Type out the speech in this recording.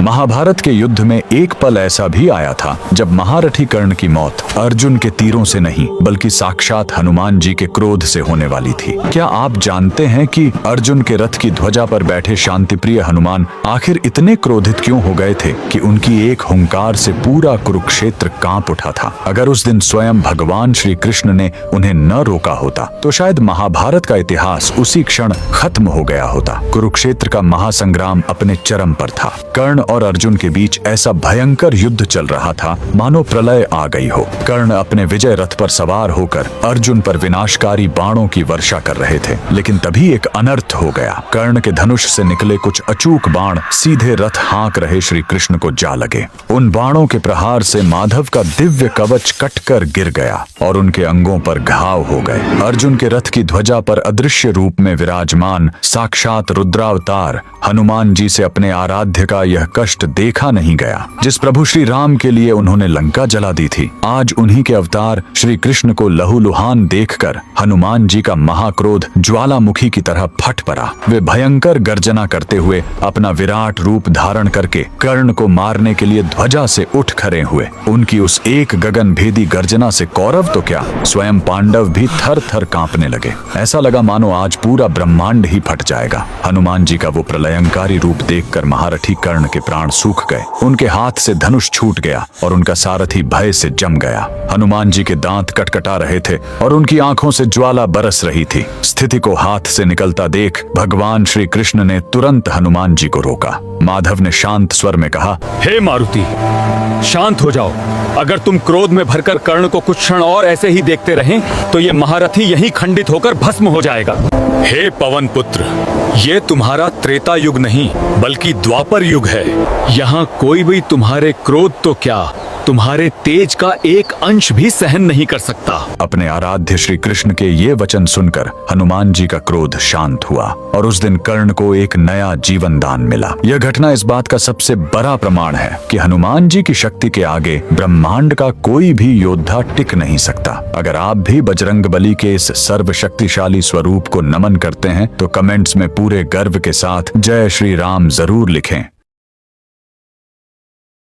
महाभारत के युद्ध में एक पल ऐसा भी आया था जब महारथी कर्ण की मौत अर्जुन के तीरों से नहीं बल्कि साक्षात हनुमान जी के क्रोध से होने वाली थी। क्या आप जानते हैं कि अर्जुन के रथ की ध्वजा पर बैठे शांतिप्रिय हनुमान आखिर इतने क्रोधित क्यों हो गए थे कि उनकी एक हुंकार से पूरा कुरुक्षेत्र कांप उठा था। अगर उस दिन स्वयं भगवान श्री कृष्ण ने उन्हें न रोका होता तो शायद महाभारत का इतिहास उसी क्षण खत्म हो गया होता। कुरुक्षेत्र का महासंग्राम अपने चरम पर था। कर्ण और अर्जुन के बीच ऐसा भयंकर युद्ध चल रहा था मानो प्रलय आ गई हो। कर्ण अपने विजय रथ पर सवार होकर अर्जुन पर विनाशकारी बाणों की वर्षा कर रहे थे, लेकिन तभी एक अनर्थ हो गया। कर्ण के धनुष से निकले कुछ अचूक बाण सीधे रथ हाँक रहे श्री कृष्ण को जा लगे। उन बाणों के प्रहार से माधव का दिव्य कवच कटकर गिर गया और उनके अंगों पर घाव हो गए। अर्जुन के रथ की ध्वजा पर अदृश्य रूप में विराजमान साक्षात रुद्रावतार हनुमान जी से अपने आराध्य का यह कष्ट देखा नहीं गया। जिस प्रभु श्री राम के लिए उन्होंने लंका जला दी थी, आज उन्हीं के अवतार श्री कृष्ण को लहूलुहान देखकर हनुमान जी का महाक्रोध ज्वालामुखी की तरह फट पड़ा। वे भयंकर गर्जना करते हुए अपना विराट रूप धारण करके कर्ण को मारने के लिए ध्वजा से उठ खड़े हुए। उनकी उस एक गगन भेदी गर्जना से कौरव तो क्या, स्वयं पांडव भी थर थर कांपने लगे। ऐसा लगा मानो आज पूरा ब्रह्मांड ही फट जाएगा। हनुमान जी का वो प्रलयंकारी रूप देखकर महारथी कर्ण के प्राण सूख गए। उनके हाथ से धनुष छूट गया और उनका सारथी भय से जम गया। हनुमान जी के दांत कटकटा रहे थे और उनकी आंखों से ज्वाला बरस रही थी। स्थिति को हाथ से निकलता देख भगवान श्री कृष्ण ने तुरंत हनुमान जी को रोका। माधव ने शांत स्वर में कहा, हे मारुति, शांत हो जाओ। अगर तुम क्रोध में भरकर कर्ण को कुछ क्षण और ऐसे ही देखते रहें तो ये महारथी यहीं खंडित होकर भस्म हो जाएगा। हे पवन पुत्र, ये तुम्हारा त्रेता युग नहीं बल्कि द्वापर युग है। यहाँ कोई भी तुम्हारे क्रोध तो क्या, तुम्हारे तेज का एक अंश भी सहन नहीं कर सकता। अपने आराध्य श्री कृष्ण के ये वचन सुनकर हनुमान जी का क्रोध शांत हुआ और उस दिन कर्ण को एक नया जीवन दान मिला। यह घटना इस बात का सबसे बड़ा प्रमाण है कि हनुमान जी की शक्ति के आगे ब्रह्मांड का कोई भी योद्धा टिक नहीं सकता। अगर आप भी बजरंगबली के इस सर्वशक्तिशाली स्वरूप को नमन करते हैं तो कमेंट्स में पूरे गर्व के साथ जय श्री राम जरूर लिखें।